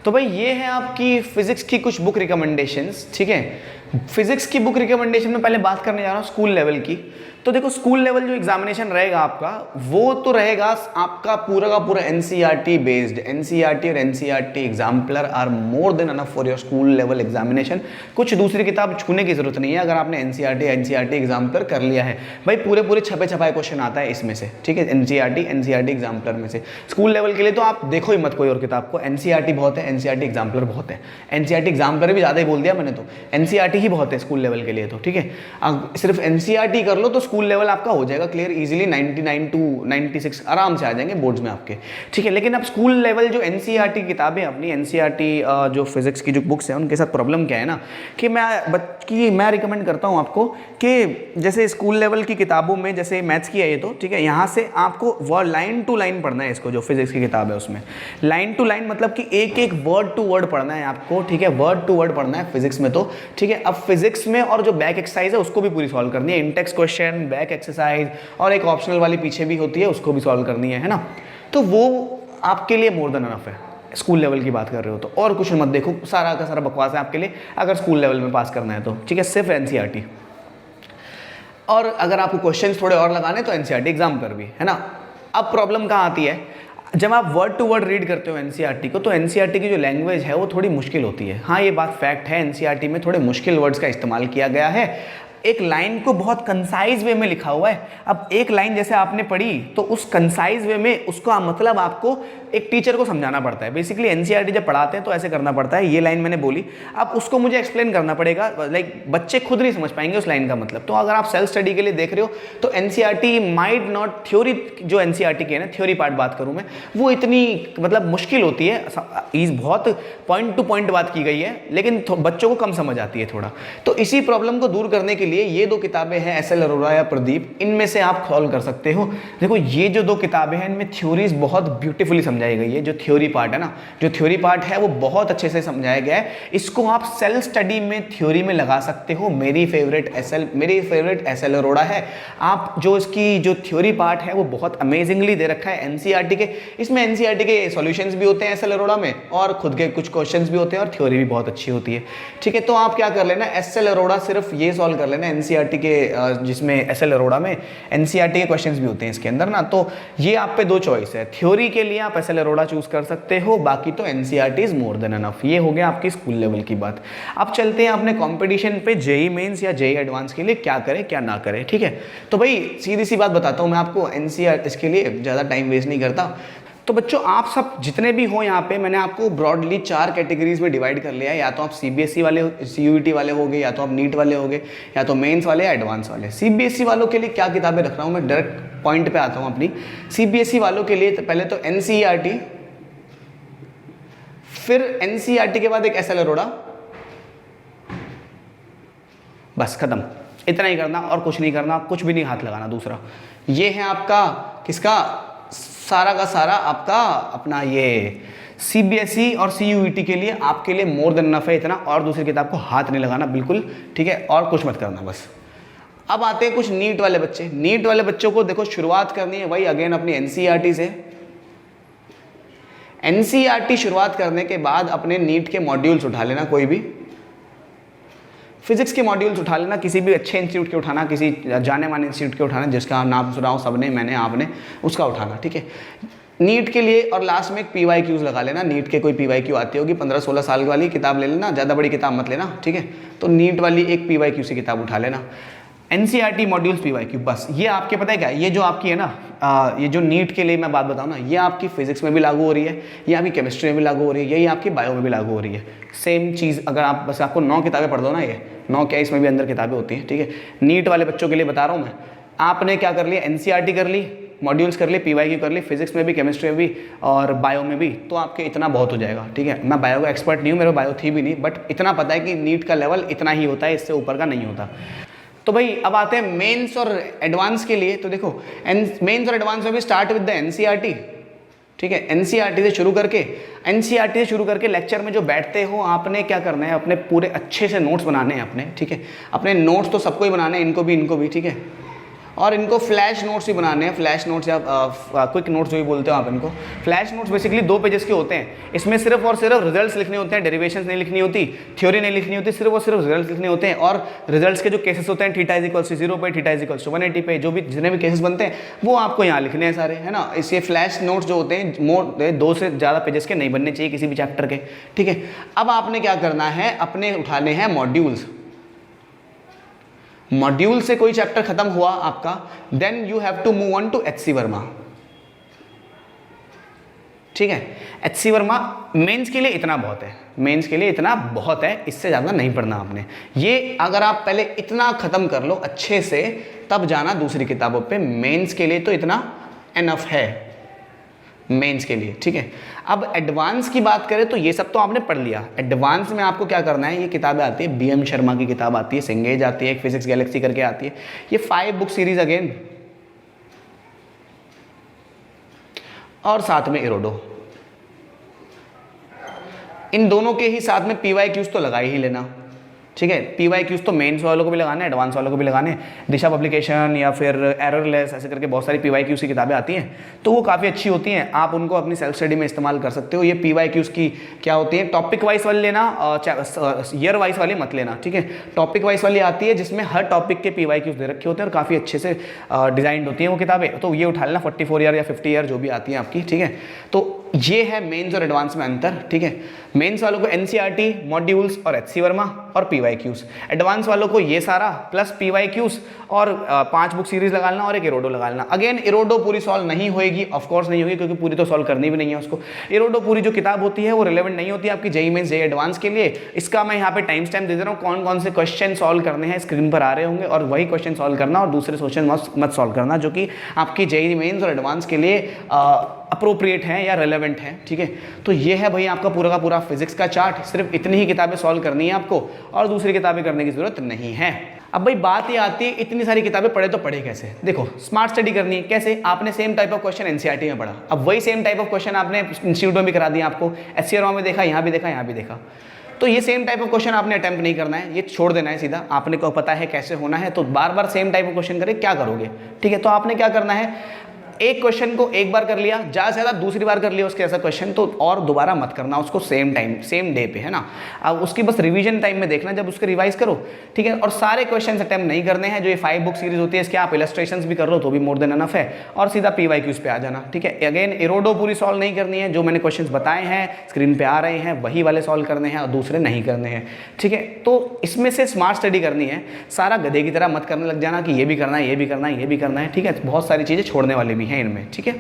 तो भाई ये है आपकी फिजिक्स की कुछ बुक रिकमेंडेशंस, ठीक है। फिजिक्स की बुक रिकमेंडेशन में पहले बात करने जा रहा हूँ स्कूल लेवल की। तो देखो स्कूल लेवल जो एग्जामिनेशन रहेगा आपका, वो तो रहेगा आपका पूरा का पूरा एनसीईआरटी बेस्ड। एनसीईआरटी और NCERT exemplar are more than enough for your school level examination. कुछ दूसरी किताब छूने की जरूरत नहीं है अगर आपने एनसीईआरटी एग्जाम्पलर कर लिया है। भाई पूरे पूरे छपे छपाए क्वेश्चन आता है इसमें से, ठीक है, एनसीईआरटी एग्जाम्पलर में से। स्कूल लेवल के लिए तो आप देखो ही मत कोई और किताब को, एनसीईआरटी बहुत है, एनसीईआरटी एग्जाम्पलर बहुत है। एनसीईआरटी एग्जाम्पलर भी ज़्यादा ही बोल दिया मैंने, तो एनसीईआरटी ही बहुत है स्कूल लेवल के लिए तो, ठीक है। सिर्फ एनसीईआरटी कर लो तो स्कूल लेवल आपका हो जाएगा क्लियर इजीली, 99 टू 96 आराम से आ जाएंगे बोर्ड्स में आपके, ठीक है। लेकिन अब स्कूल लेवल जो एनसीईआरटी किताबें अपनी एनसीईआरटी जो फिजिक्स की जो बुक्स हैं उनके साथ प्रॉब्लम क्या है ना कि मैं रिकमेंड करता हूँ आपको कि जैसे स्कूल लेवल की किताबों में जैसे मैथ्स की है ये तो, ठीक है, यहाँ से आपको वो लाइन टू लाइन पढ़ना है इसको। जो फिजिक्स की किताब है उसमें लाइन टू लाइन मतलब कि एक एक वर्ड टू वर्ड पढ़ना है आपको, ठीक है, वर्ड टू वर्ड पढ़ना है फिजिक्स में तो, ठीक है। अब फिजिक्स में और जो बैक एक्सरसाइज है उसको भी पूरी सॉल्व करनी है, इंटेक्स क्वेश्चन, बैक एक्सरसाइज, और एक ऑप्शनल वाली पीछे भी होती है उसको भी सॉल्व करनी है ना। तो वो आपके लिए मोर देन अनफ है स्कूल लेवल की बात कर रहे हो तो। और कुछ मत देखो, सारा का सारा बकवास है आपके लिए अगर स्कूल लेवल में पास करना है तो, ठीक है, सिर्फ एनसीईआरटी। और अगर आपको क्वेश्चंस थोड़े और लगाने तो एनसीईआरटी एग्जाम पर भी, है ना। अब प्रॉब्लम कहाँ आती है, जब आप वर्ड टू वर्ड रीड करते हो एनसीईआरटी को तो एनसीईआरटी की जो लैंग्वेज है वो थोड़ी मुश्किल होती है। हाँ ये बात फैक्ट है, एनसीईआरटी में थोड़े मुश्किल वर्ड्स का इस्तेमाल किया गया है। एक लाइन को बहुत कंसाइज वे में लिखा हुआ है। अब एक लाइन जैसे आपने पढ़ी तो उस कंसाइज वे में उसका मतलब आपको एक टीचर को समझाना पड़ता है। बेसिकली एनसीईआरटी जब पढ़ाते हैं तो ऐसे करना पड़ता है, ये लाइन मैंने बोली, अब उसको मुझे एक्सप्लेन करना पड़ेगा, लाइक बच्चे खुद नहीं समझ पाएंगे उस लाइन का मतलब। तो अगर आप सेल्फ स्टडी के लिए देख रहे हो तो एनसीईआरटी माइट नॉट, थ्योरी जो एनसीईआरटी की है ना, थ्योरी पार्ट बात करूँ मैं, वो इतनी मतलब मुश्किल होती है, बहुत पॉइंट टू पॉइंट बात की गई है, लेकिन बच्चों को कम समझ आती है थोड़ा। तो इसी प्रॉब्लम को दूर करने के लिए ये दो किताबें हैं, एसएल अरोड़ा या प्रदीप, इनमें से आप सॉल्व कर सकते हो। देखो ये जो दो किताबें हैं इनमें थ्योरीज बहुत ब्यूटीफुली समझाई गई है। जो थ्योरी पार्ट है ना, जो थ्योरी पार्ट है वो बहुत अच्छे से समझाया गया है। इसको आप सेल्फ स्टडी में थ्योरी में लगा सकते हो। मेरी फेवरेट एसएल अरोड़ा है। आप जो इसकी जो थ्योरी पार्ट है वो बहुत अमेजिंगली दे रखा है एनसीईआरटी के। इसमें एनसीईआरटी के सॉल्यूशंस भी होते हैं एसएल अरोड़ा में, और खुद के कुछ क्वेश्चंस भी होते हैं, और थ्योरी भी बहुत अच्छी होती है, ठीक है। तो आप क्या कर लेना, एसएल अरोड़ा सिर्फ ये सॉल्व कर लेना एनसीईआरटी के, जिसमें एसएल अरोड़ा में एनसीईआरटी के क्वेश्चंस भी होते हैं इसके अंदर ना। तो ये आप पे दो चॉइस है, थ्योरी के लिए आप एसएल अरोड़ा चूज कर सकते हो, बाकी तो NCERT is more than enough. ये हो गया आपकी स्कूल लेवल की बात। अब चलते हैं अपने कंपटीशन पे, जेईई मेंस या जेईई एडवांस के लिए क्या करें क्या ना करें, ठीक है। तो भाई सीधी सी बात बताता हूँ मैं आपको, एनसीईआरटी इसके लिए ज़्यादा टाइम वेस्ट नहीं करता। तो बच्चों आप सब जितने भी हो यहाँ पे, मैंने आपको ब्रॉडली 4 कैटेगरीज में डिवाइड कर लिया है। या तो आप सीबीएसई वाले, सीयूईटी वाले होगे, या तो आप नीट वाले होगे, या तो मेंस वाले या एडवांस वाले। सीबीएसई वालों के लिए क्या किताबें रख रहा हूँ मैं, डायरेक्ट पॉइंट पे आता हूँ अपनी। सीबीएसई वालों के लिए तो पहले तो एनसीईआरटी, फिर एनसीईआरटी के बाद एक एसएल अरोड़ा, बस खत्म। इतना ही करना और कुछ नहीं करना, कुछ भी नहीं हाथ लगाना दूसरा। ये है आपका किसका, सारा का सारा आपका अपना ये सीबीएसई और सीयूईटी के लिए, आपके लिए मोर देन इनफ है इतना, और दूसरी किताब को हाथ नहीं लगाना बिल्कुल, ठीक है, और कुछ मत करना बस। अब आते हैं कुछ नीट वाले बच्चे। नीट वाले बच्चों को देखो शुरुआत करनी है वही अगेन अपनी एनसीईआरटी से। एनसीईआरटी शुरुआत करने के बाद अपने नीट के मॉड्यूल्स उठा लेना, कोई भी फिजिक्स के मॉड्यूल्स उठा लेना, किसी भी अच्छे इंस्टीट्यूट के उठाना, किसी जाने माने इंस्टीट्यूट के उठाना, जिसका नाम सुना हो सबने, मैंने आपने, उसका उठाना, ठीक है, नीट के लिए। और लास्ट में एक पीवाईक्यूज लगा लेना, नीट के कोई पीवाईक्यू आती होगी 15-16 साल वाली किताब ले लेना, ज़्यादा बड़ी किताब मत लेना, ठीक है। तो नीट वाली एक पीवाईक्यू से किताब उठा लेना, एनसीईआरटी मॉड्यूल्स पीवाईक्यू, बस। ये आपके पता है क्या, ये जो आपकी है ना, ये जो नीट के लिए मैं बात बताऊँ ना, ये आपकी फिजिक्स में भी लागू हो रही है, ये आपकी केमिस्ट्री में भी लागू हो रही है, यही आपकी बायो में भी लागू हो रही है। सेम चीज़, अगर आप बस आपको 9 किताबें पढ़ दो ना, ये 9 क्या इसमें भी अंदर किताबें होती हैं, ठीक है। नीट वाले बच्चों के लिए बता रहा हूँ मैं, आपने क्या कर लिया, एनसीईआरटी कर ली, मॉड्यूल्स कर लिए, पीवाईक्यू कर ली, फिजिक्स में भी, केमिस्ट्री में भी और बायो में भी, तो आपके इतना बहुत हो जाएगा, ठीक है। मैं बायो का एक्सपर्ट नहीं हूँ, मेरे बायो थी भी नहीं, बट इतना पता है कि नीट का लेवल इतना ही होता है, इससे ऊपर का नहीं होता। तो भाई अब आते हैं मेंस और एडवांस के लिए। तो देखो मेंस और एडवांस में भी स्टार्ट विद द एनसीईआरटी, ठीक है। एनसीईआरटी से शुरू करके लेक्चर में जो बैठते हो, आपने क्या करना है, अपने पूरे अच्छे से नोट्स बनाने हैं अपने, ठीक है। अपने नोट्स तो सबको ही बनाने हैं, इनको भी, ठीक है। और इनको फ्लैश नोट्स भी बनाने हैं, फ्लैश नोट्स या क्विक नोट्स जो भी बोलते हो आप इनको। फ्लैश नोट्स बेसिकली 2 पेजेस के होते हैं, इसमें सिर्फ और सिर्फ रिजल्ट्स लिखने होते हैं, डेरिवेशंस नहीं लिखनी होती, थ्योरी नहीं लिखनी होती, सिर्फ और सिर्फ रिजल्ट्स लिखने होते हैं। और रिजल्ट्स के जो केसेस होते हैं थीटा इज इक्वल टू 0 पे, थीटा इज इक्वल टू 180 पे, जो भी जितने भी केसेस बनते हैं वो आपको यहाँ लिखने हैं सारे, है ना। इसलिए फ्लैश नोट्स जो होते हैं 2 से ज़्यादा पेजेस के नहीं बनने चाहिए किसी भी चैप्टर के, ठीक है। अब आपने क्या करना है, अपने उठाने हैं मॉड्यूल्स। मॉड्यूल से कोई चैप्टर खत्म हुआ आपका, then you have to move on to HC Verma, ठीक है। एचसी वर्मा मेंस के लिए इतना बहुत है, मेंस के लिए इतना बहुत है, इससे ज़्यादा नहीं पढ़ना आपने। ये अगर आप पहले इतना खत्म कर लो अच्छे से तब जाना दूसरी किताबों पे, मेंस के लिए तो इतना एनफ है मेंस के लिए, ठीक है। अब एडवांस की बात करें तो ये सब तो आपने पढ़ लिया। एडवांस में आपको क्या करना है, ये किताबें आती है, बीएम शर्मा की किताब आती है, सेंगेज आती है, एक फिजिक्स गैलेक्सी करके आती है, ये 5 बुक सीरीज अगेन, और साथ में इरोडो। इन दोनों के ही साथ में PYQs तो लगा ही लेना, ठीक है। PYQs तो मेंस वालों को भी लगाने, एडवांस वालों को भी लगाने। दिशा पब्लिकेशन या फिर एररलेस ऐसे करके बहुत सारी PYQs की किताबें आती हैं, तो वो काफ़ी अच्छी होती हैं, आप उनको अपनी सेल्फ स्टडी में इस्तेमाल कर सकते हो। ये PYQs की क्या होती है, टॉपिक वाइज वाली लेना, ईयर वाइज वाली मत लेना, ठीक है। टॉपिक वाइज वाली आती है जिसमें हर टॉपिक के PYQs दे रखे होते हैं और काफ़ी अच्छे से डिज़ाइन होती हैं वो किताबें, तो ये उठा लेना। 44 ईयर या 50 ईयर जो भी आती हैं आपकी, ठीक है। तो ये है मेंस और एडवांस में अंतर, ठीक है। मेंस वालों को NCERT, मॉड्यूल्स और HC वर्मा और PYQs। एडवांस वालों को ये सारा प्लस PYQs और 5 बुक सीरीज लगा लेना और एक इरोडो लगा लेना। अगेन इरोडो पूरी सॉल्व नहीं होएगी, ऑफ कोर्स नहीं होगी, क्योंकि पूरी तो सॉल्व करनी भी नहीं है उसको। इरोडो पूरी जो किताब होती है वो रिलेवेंट नहीं होती आपकी JEE मेंस JEE एडवांस के लिए। इसका मैं यहाँ पे टाइम स्टैम्प दे दे रहा हूँ, कौन कौन से क्वेश्चन सॉल्व करने हैं स्क्रीन पर आ रहे होंगे, और वही क्वेश्चन सॉल्व करना और दूसरे क्वेश्चन मत सॉल्व करना जो कि आपकी JEE मेंस और एडवांस के लिए अप्रोप्रिएट हैं या रेलेवेंट हैं, ठीक है। तो ये है भाई आपका पूरा का पूरा फिजिक्स का चार्ट। सिर्फ इतनी ही किताबें सॉल्व करनी है आपको और दूसरी किताबें करने की जरूरत नहीं है। अब भाई बात ये आती है, इतनी सारी किताबें पढ़े तो पढ़े कैसे। देखो स्मार्ट स्टडी करनी है कैसे, आपने same type of question NCERT में पढ़ा, अब वही सेम टाइप ऑफ क्वेश्चन आपने इंस्टीट्यूट में भी करा दिया आपको, HCRO में देखा, यहाँ भी देखा, यहाँ भी देखा, तो ये सेम टाइप ऑफ क्वेश्चन आपने अटेम्प्ट नहीं करना है, ये छोड़ देना है सीधा। आपने को पता है कैसे होना है, तो बार बार सेम टाइप ऑफ क्वेश्चन करे क्या करोगे, ठीक है। तो आपने क्या करना है, एक क्वेश्चन को एक बार कर लिया, ज़्यादा से ज़्यादा दूसरी बार कर लिया उसके ऐसा क्वेश्चन, तो और दोबारा मत करना उसको सेम टाइम सेम डे पे, है ना। अब उसकी बस रिवीजन टाइम में देखना जब उसको रिवाइज करो, ठीक है। और सारे क्वेश्चन अटेम्प्ट नहीं करने हैं। जो ये 5 बुक सीरीज होती है इसके आप इलस्ट्रेशंस भी कर लो तो भी मोर देन एनफ है, और सीधा PYQs पे आ जाना, ठीक है। अगेन इरोडो पूरी सॉल्व नहीं करनी है, जो मैंने क्वेश्चन बताए हैं स्क्रीन पे आ रहे हैं वही वाले सॉल्व करने हैं और दूसरे नहीं करने हैं, ठीक है। तो इसमें से स्मार्ट स्टडी करनी है, सारा गधे की तरह मत करने लग जाना कि ये भी करना है, ये भी करना है, ये भी करना है, ठीक है। बहुत सारी चीज़ें छोड़ने वाली भी हैं इनमें, ठीक है।